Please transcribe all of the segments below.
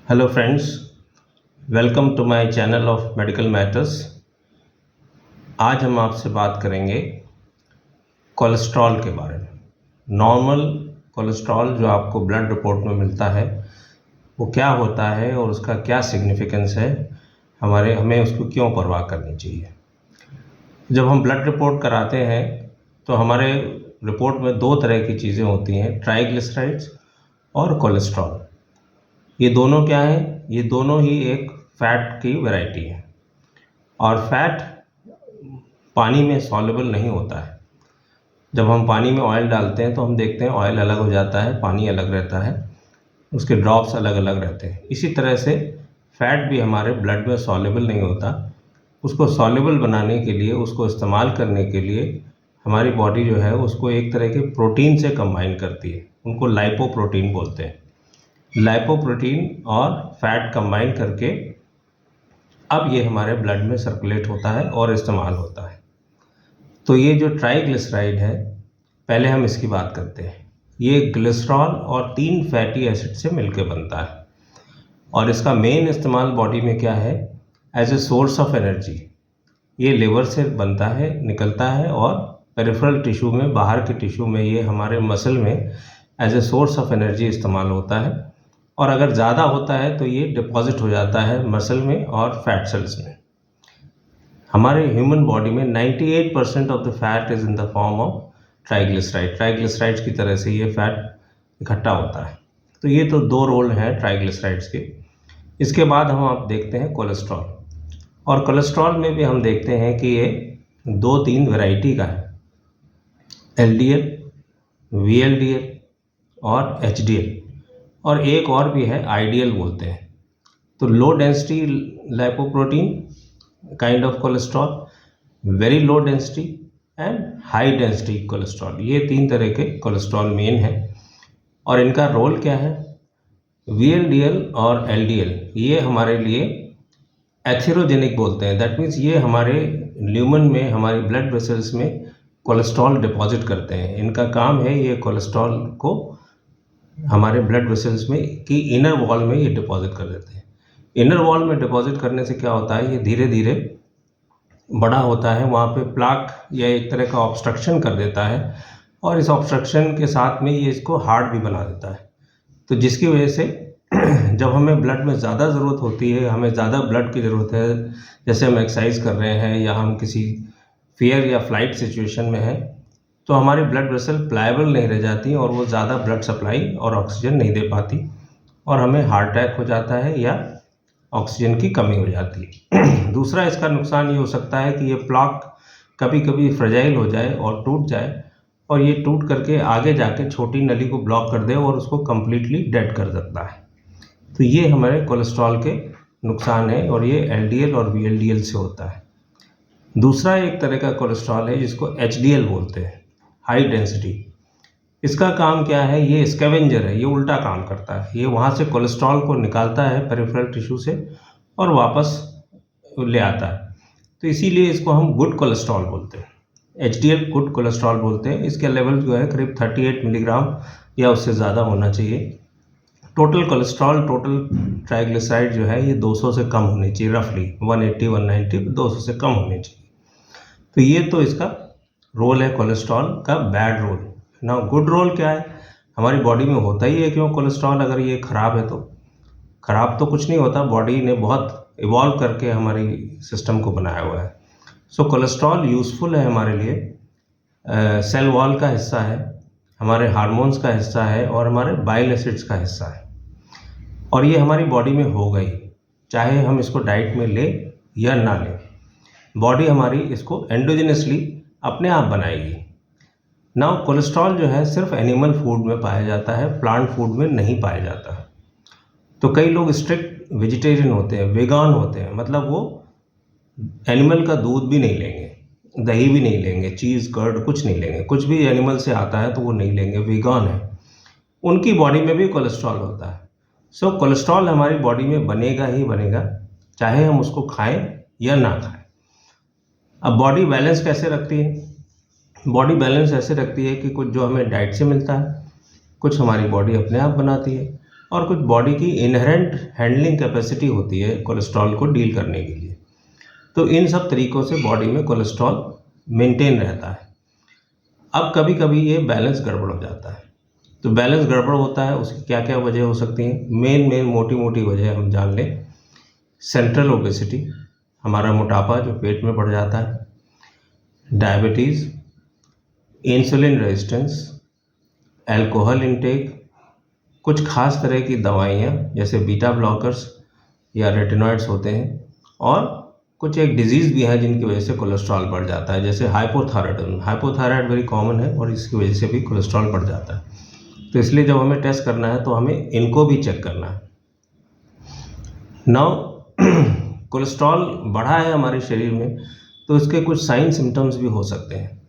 Hello friends, welcome to my channel of medical matters. आज हम आपसे बात करेंगे कोलेस्ट्रॉल के बारे में। नॉर्मल कोलेस्ट्रॉल जो आपको ब्लड रिपोर्ट में मिलता है वो क्या होता है और उसका क्या सिग्निफिकेंस है, हमें उसको क्यों परवाह करनी चाहिए। जब हम ब्लड रिपोर्ट कराते हैं तो हमारे रिपोर्ट में दो तरह की चीज़ें होती हैं, ट्राइग्लिसराइड्स और कोलेस्ट्रॉल। ये दोनों क्या हैं? ये दोनों ही एक फ़ैट की वैरायटी है और फैट पानी में सॉल्युबल नहीं होता है। जब हम पानी में ऑयल डालते हैं तो हम देखते हैं ऑयल अलग हो जाता है, पानी अलग रहता है, उसके ड्रॉप्स अलग अलग रहते हैं। इसी तरह से फ़ैट भी हमारे ब्लड में सॉल्युबल नहीं होता। उसको सॉल्युबल बनाने के लिए, उसको इस्तेमाल करने के लिए हमारी बॉडी जो है उसको एक तरह के प्रोटीन से कंबाइन करती है, उनको लाइपोप्रोटीन बोलते हैं। लाइपोप्रोटीन और फैट कंबाइन करके अब ये हमारे ब्लड में सर्कुलेट होता है और इस्तेमाल होता है। तो ये जो ट्राइग्लिसराइड है, पहले हम इसकी बात करते हैं। ये ग्लिसरॉल और 3 फैटी एसिड से मिलकर बनता है और इसका मेन इस्तेमाल बॉडी में क्या है? As a source of energy. ये लिवर से बनता है, निकलता है और पेरिफेरल टिश्यू में, बाहर के टिश्यू में, ये हमारे मसल में as a source of energy इस्तेमाल होता है। और अगर ज़्यादा होता है तो ये डिपॉजिट हो जाता है मसल में और फैट सेल्स में। हमारे ह्यूमन बॉडी में 98% of the fat is in the form of triglyceride. Triglycerides की तरह से ये फैट इकट्ठा होता है। तो ये तो दो रोल हैं ट्राइग्लिसराइड्स के। इसके बाद हम आप देखते हैं कोलेस्ट्रॉल। और कोलेस्ट्रॉल में भी हम देखते हैं कि ये 2-3 वैरायटी का है, एलडीएल, वीएलडीएल और एचडीएल, और एक और भी है आईडीएल बोलते हैं। तो low density lipoprotein kind of cholesterol, very low density and high density cholesterol, ये 3 तरह के कोलेस्ट्रॉल मेन हैं। और इनका रोल क्या है? वीएलडीएल और एलडीएल ये हमारे लिए एथेरोजेनिक बोलते हैं। दैट मीन्स ये हमारे ल्यूमन में, हमारे ब्लड वेसल्स में कोलेस्ट्रॉल डिपॉजिट करते हैं। इनका काम है ये कोलेस्ट्रॉल को हमारे ब्लड वेसल्स में की इनर वॉल में ये डिपॉजिट कर देते हैं। इनर वॉल में डिपॉजिट करने से क्या होता है? ये धीरे धीरे बड़ा होता है, वहाँ पे प्लाक या एक तरह का ऑब्स्ट्रक्शन कर देता है और इस ऑब्स्ट्रक्शन के साथ में ये इसको हार्ड भी बना देता है। तो जिसकी वजह से जब हमें ब्लड में ज़्यादा ज़रूरत होती है, हमें ज़्यादा ब्लड की ज़रूरत है, जैसे हम एक्सरसाइज कर रहे हैं या हम किसी फियर या फ्लाइट सिचुएशन में हैं, तो हमारी ब्लड वेसल प्लायबल नहीं रह जाती और वो ज़्यादा ब्लड सप्लाई और ऑक्सीजन नहीं दे पाती और हमें हार्ट अटैक हो जाता है या ऑक्सीजन की कमी हो जाती है। दूसरा इसका नुकसान ये हो सकता है कि ये प्लाक कभी कभी फ्रेजाइल हो जाए और टूट जाए और ये टूट करके आगे जाके छोटी नली को ब्लॉक कर दे और उसको कम्प्लीटली डेड कर सकता है। तो ये हमारे कोलेस्ट्रॉल के नुकसान है और ये एलडीएल और वीएलडीएल से होता है। दूसरा एक तरह का कोलेस्ट्रॉल है जिसको एचडीएल बोलते हैं, हाई डेंसिटी। इसका काम क्या है? ये स्कैवेंजर है, ये उल्टा काम करता है। ये वहाँ से कोलेस्ट्रॉल को निकालता है पेरिफेरल टिश्यू से और वापस ले आता है। तो इसीलिए इसको हम गुड कोलेस्ट्रॉल बोलते हैं, एचडीएल गुड कोलेस्ट्रॉल बोलते हैं। इसका लेवल जो है करीब 38 मिलीग्राम या उससे ज़्यादा होना चाहिए। टोटल कोलेस्ट्रॉल, टोटल ट्राइग्लिसराइड जो है ये 200 से कम होनी चाहिए, रफली 180-190, 200 से कम होनी चाहिए। तो ये तो इसका रोल है कोलेस्ट्रॉल का, बैड रोल ना। गुड रोल क्या है? हमारी बॉडी में होता ही है क्यों कोलेस्ट्रॉल? अगर ये ख़राब है तो ख़राब तो कुछ नहीं होता, बॉडी ने बहुत इवॉल्व करके हमारी सिस्टम को बनाया हुआ है। सो कोलेस्ट्रॉल यूज़फुल है हमारे लिए, सेल वॉल का हिस्सा है, हमारे हार्मोन्स का हिस्सा है और हमारे बाइल एसिड्स का हिस्सा है। और ये हमारी बॉडी में हो गई, चाहे हम इसको डाइट में लें या ना लें, बॉडी हमारी इसको एंडोजेनसली अपने आप बनाएगी। नाउ कोलेस्ट्रॉल जो है सिर्फ एनिमल फूड में पाया जाता है, प्लांट फूड में नहीं पाया जाता है। तो कई लोग स्ट्रिक्ट वेजिटेरियन होते हैं, वेगान होते हैं, मतलब वो एनिमल का दूध भी नहीं लेंगे, दही भी नहीं लेंगे, चीज़, कर्ड कुछ नहीं लेंगे, कुछ भी एनिमल से आता है तो वो नहीं लेंगे, वेगान है। उनकी बॉडी में भी कोलेस्ट्रॉल होता है। सो कोलेस्ट्रॉल हमारी बॉडी में बनेगा ही बनेगा, चाहे हम उसको खाएं या ना खाएं। अब बॉडी बैलेंस कैसे रखती है? बॉडी बैलेंस ऐसे रखती है कि कुछ जो हमें डाइट से मिलता है, कुछ हमारी बॉडी अपने आप बनाती है और कुछ बॉडी की इनहेरेंट हैंडलिंग कैपेसिटी होती है कोलेस्ट्रॉल को डील करने के लिए। तो इन सब तरीक़ों से बॉडी में कोलेस्ट्रॉल मेंटेन रहता है। अब कभी कभी ये बैलेंस गड़बड़ हो जाता है। तो बैलेंस गड़बड़ होता है, उसकी क्या क्या वजह हो सकती हैं? मेन मोटी मोटी वजह हम जान लें। सेंट्रल ओबेसिटी, हमारा मोटापा जो पेट में बढ़ जाता है, diabetes, insulin resistance, alcohol intake, कुछ खास तरह की दवाइयाँ जैसे बीटा ब्लॉकर्स या रेटिनॉइड्स होते हैं, और कुछ एक डिजीज़ भी है जिनकी वजह से कोलेस्ट्रॉल बढ़ जाता है, जैसे हाइपोथायराइडिज्म। हाइपोथायराइड वेरी कॉमन है और इसकी वजह से भी कोलेस्ट्रॉल बढ़ जाता है। तो इसलिए जब हमें टेस्ट करना है तो हमें इनको भी चेक करना है। नाउ कोलेस्ट्रॉल बढ़ा है हमारे शरीर में तो इसके कुछ साइन सिम्टम्स भी हो सकते हैं,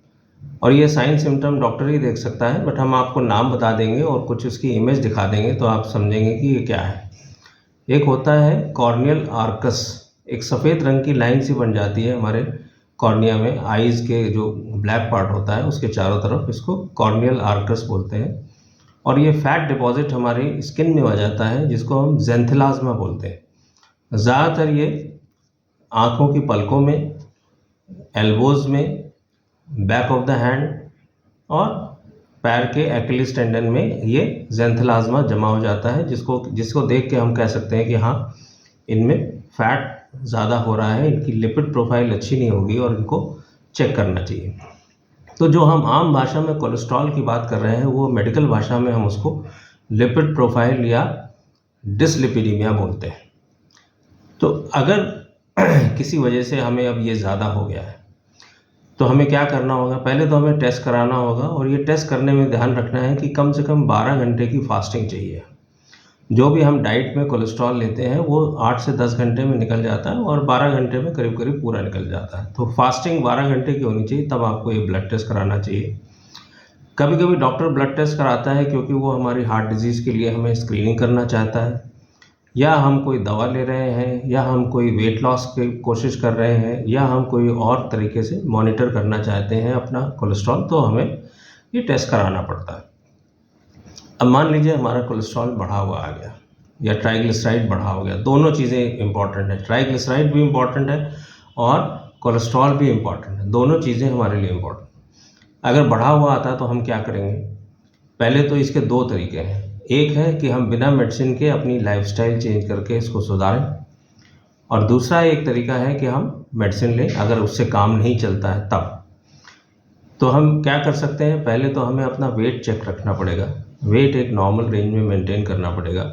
और ये साइन सिम्टम डॉक्टर ही देख सकता है, बट हम आपको नाम बता देंगे और कुछ उसकी इमेज दिखा देंगे तो आप समझेंगे कि ये क्या है। एक होता है कॉर्नियल आर्कस, एक सफ़ेद रंग की लाइन सी बन जाती है हमारे कॉर्निया में, आईज़ के जो ब्लैक पार्ट होता है उसके चारों तरफ, इसको कॉर्नियल आर्कस बोलते हैं। और ये फैट डिपॉजिट हमारी स्किन में आ जाता है जिसको हम ज़ैंथेलाज़्मा बोलते हैं। ज़्यादातर ये आँखों की पलकों में, एल्बोज़ में, बैक ऑफ द हैंड और पैर के एक्लिस टेंडन में ये ज़ैंथेलाज़्मा जमा हो जाता है, जिसको देख के हम कह सकते हैं कि हाँ, इनमें फैट ज़्यादा हो रहा है, इनकी लिपिड प्रोफाइल अच्छी नहीं होगी और इनको चेक करना चाहिए। तो जो हम आम भाषा में कोलेस्ट्रॉल की बात कर रहे हैं वो मेडिकल भाषा में हम उसको लिपिड प्रोफाइल या डिसलिपिडीमिया बोलते हैं। तो अगर किसी वजह से हमें अब ये ज़्यादा हो गया है तो हमें क्या करना होगा? पहले तो हमें टेस्ट कराना होगा, और ये टेस्ट करने में ध्यान रखना है कि कम से कम 12 घंटे की फास्टिंग चाहिए। जो भी हम डाइट में कोलेस्ट्रॉल लेते हैं वो 8 से 10 घंटे में निकल जाता है और 12 घंटे में करीब करीब पूरा निकल जाता है। तो फास्टिंग 12 घंटे की होनी चाहिए, तब आपको ये ब्लड टेस्ट कराना चाहिए। कभी कभी डॉक्टर ब्लड टेस्ट कराता है क्योंकि वो हमारी हार्ट डिजीज़ के लिए हमें स्क्रीनिंग करना चाहता है, या हम कोई दवा ले रहे हैं, या हम कोई वेट लॉस की कोशिश कर रहे हैं, या हम कोई और तरीके से मॉनिटर करना चाहते हैं अपना कोलेस्ट्रॉल, तो हमें ये टेस्ट कराना पड़ता है। अब मान लीजिए हमारा कोलेस्ट्रॉल बढ़ा हुआ आ गया या ट्राइग्लिसराइड बढ़ा हो गया, दोनों चीज़ें इंपॉर्टेंट है। ट्राइग्लिसराइड भी इम्पॉर्टेंट है और कोलेस्ट्रॉल भी इम्पॉर्टेंट है, दोनों चीज़ें हमारे लिए इम्पॉर्टेंट। अगर बढ़ा हुआ आता है तो हम क्या करेंगे? पहले तो इसके 2 तरीके हैं। एक है कि हम बिना मेडिसिन के अपनी लाइफस्टाइल चेंज करके इसको सुधारें, और दूसरा एक तरीका है कि हम मेडिसिन लें, अगर उससे काम नहीं चलता है तब। तो हम क्या कर सकते हैं? पहले तो हमें अपना वेट चेक रखना पड़ेगा, वेट एक नॉर्मल रेंज में मेंटेन करना पड़ेगा।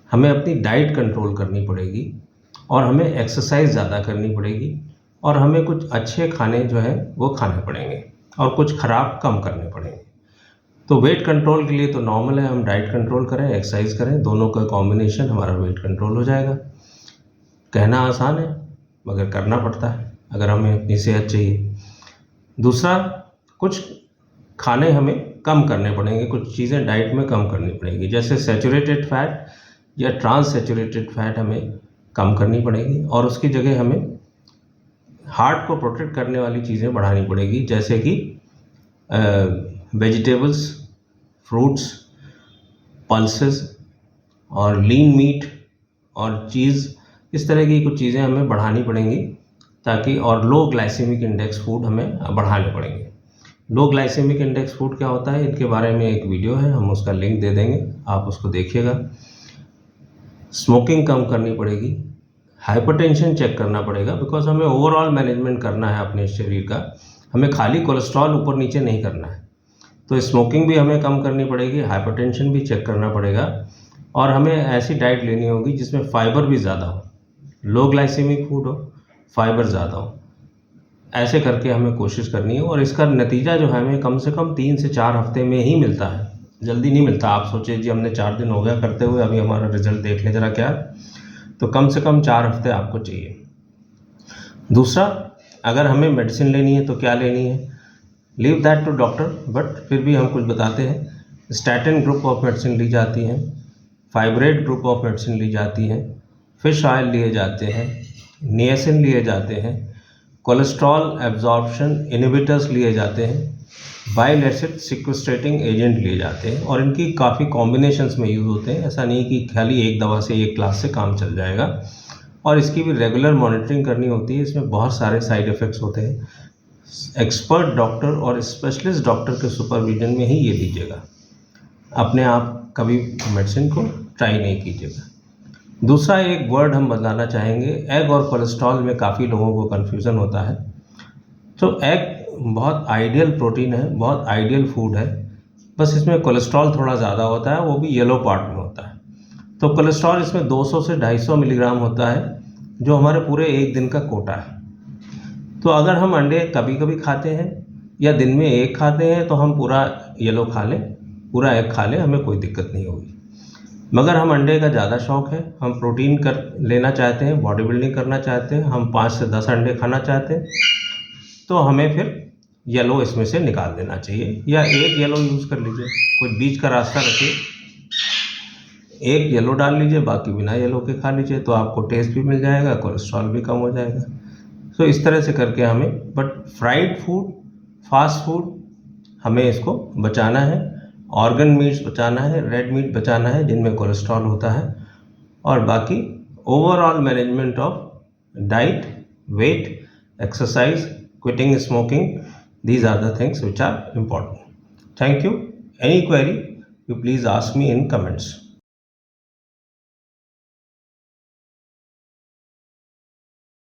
हमें अपनी डाइट कंट्रोल करनी पड़ेगी, और हमें एक्सरसाइज ज़्यादा करनी पड़ेगी, और हमें कुछ अच्छे खाने जो है वो खाने पड़ेंगे और कुछ ख़राब कम करने पड़ेंगे। तो वेट कंट्रोल के लिए तो नॉर्मल है, हम डाइट कंट्रोल करें, एक्सरसाइज करें, दोनों का कॉम्बिनेशन हमारा वेट कंट्रोल हो जाएगा। कहना आसान है मगर करना पड़ता है अगर हमें अपनी सेहत चाहिए। दूसरा, कुछ खाने हमें कम करने पड़ेंगे, कुछ चीज़ें डाइट में कम करनी पड़ेगी, जैसे सैचुरेटेड फैट या ट्रांस सैचुरेटेड फैट हमें कम करनी पड़ेगी, और उसकी जगह हमें हार्ट को प्रोटेक्ट करने वाली चीज़ें बढ़ानी पड़ेगी, जैसे कि वेजिटेबल्स, फ्रूट्स, पल्सेस और लीन मीट और चीज़, इस तरह की कुछ चीज़ें हमें बढ़ानी पड़ेंगी ताकि, और लो ग्लाइसेमिक इंडेक्स फूड हमें बढ़ाने पड़ेंगे। लो ग्लाइसेमिक इंडेक्स फूड क्या होता है, इनके बारे में एक वीडियो है, हम उसका लिंक दे देंगे, आप उसको देखिएगा। स्मोकिंग कम करनी पड़ेगी, हाइपरटेंशन चेक करना पड़ेगा, बिकॉज हमें ओवरऑल मैनेजमेंट करना है अपने शरीर का, हमें खाली कोलेस्ट्रॉल ऊपर नीचे नहीं करना है। तो स्मोकिंग भी हमें कम करनी पड़ेगी, हाइपरटेंशन भी चेक करना पड़ेगा, और हमें ऐसी डाइट लेनी होगी जिसमें फाइबर भी ज़्यादा हो, लो ग्लाइसेमिक फूड हो, फाइबर ज़्यादा हो। ऐसे करके हमें कोशिश करनी है, और इसका नतीजा जो है हमें कम से कम 3 से 4 हफ्ते में ही मिलता है, जल्दी नहीं मिलता। आप सोचिए जी हमने 4 दिन हो गया करते हुए, अभी हमारा रिजल्ट देख लें ज़रा क्या, तो कम से कम 4 हफ्ते आपको चाहिए। दूसरा, अगर हमें मेडिसिन लेनी है तो क्या लेनी है, leave that to doctor, but फिर भी हम कुछ बताते हैं। स्टैटिन ग्रुप ऑफ मेडिसिन ली जाती हैं, फाइब्रेट ग्रुप ऑफ मेडिसिन ली जाती हैं, फिश ऑयल लिए जाते हैं, नियासिन लिए जाते हैं, कोलेस्ट्रॉल एब्जॉर्प्शन इनहिबिटर्स लिए जाते हैं, बाइल एसिड सिक्वेस्ट्रेटिंग एजेंट लिए जाते हैं और इनकी काफ़ी कॉम्बिनेशंस में यूज़ होते हैं। ऐसा नहीं कि खाली एक दवा से एक क्लास से काम चल जाएगा, और इसकी भी रेगुलर मॉनिटरिंग करनी होती है। इसमें बहुत सारे साइड इफ़ेक्ट्स होते हैं। एक्सपर्ट डॉक्टर और स्पेशलिस्ट डॉक्टर के सुपरविजन में ही ये लीजिएगा, अपने आप कभी मेडिसिन को ट्राई नहीं कीजिएगा। दूसरा एक वर्ड हम बताना चाहेंगे, एग और कोलेस्ट्रॉल में काफ़ी लोगों को कन्फ्यूज़न होता है। तो एग बहुत आइडियल प्रोटीन है, बहुत आइडियल फूड है, बस इसमें कोलेस्ट्रॉल थोड़ा ज़्यादा होता है, वो भी येलो पार्ट में होता है। तो कोलेस्ट्रॉल इसमें 200 से 250 मिलीग्राम होता है, जो हमारे पूरे एक दिन का कोटा है। तो अगर हम अंडे कभी कभी खाते हैं या दिन में एक खाते हैं तो हम पूरा येलो खा लें, पूरा एग खा लें, हमें कोई दिक्कत नहीं होगी। मगर हम अंडे का ज़्यादा शौक़ है, हम प्रोटीन कर लेना चाहते हैं, बॉडी बिल्डिंग करना चाहते हैं, हम 5 से 10 अंडे खाना चाहते हैं, तो हमें फिर येलो इसमें से निकाल देना चाहिए, या एक येलो यूज़ कर लीजिए, कोई बीच का रास्ता रखिए, एक येलो डाल लीजिए, बाकी बिना येलो के खा लीजिए, तो आपको टेस्ट भी मिल जाएगा, कोलेस्ट्रॉल भी कम हो जाएगा। तो इस तरह से करके हमें, but fried food, fast food, हमें इसको बचाना है। ऑर्गन मीट्स बचाना है, रेड मीट बचाना है जिनमें कोलेस्ट्रॉल होता है, और बाकी overall management of diet, weight, exercise, quitting smoking, these are the things which are important. Thank you. Any query, you please ask me in comments.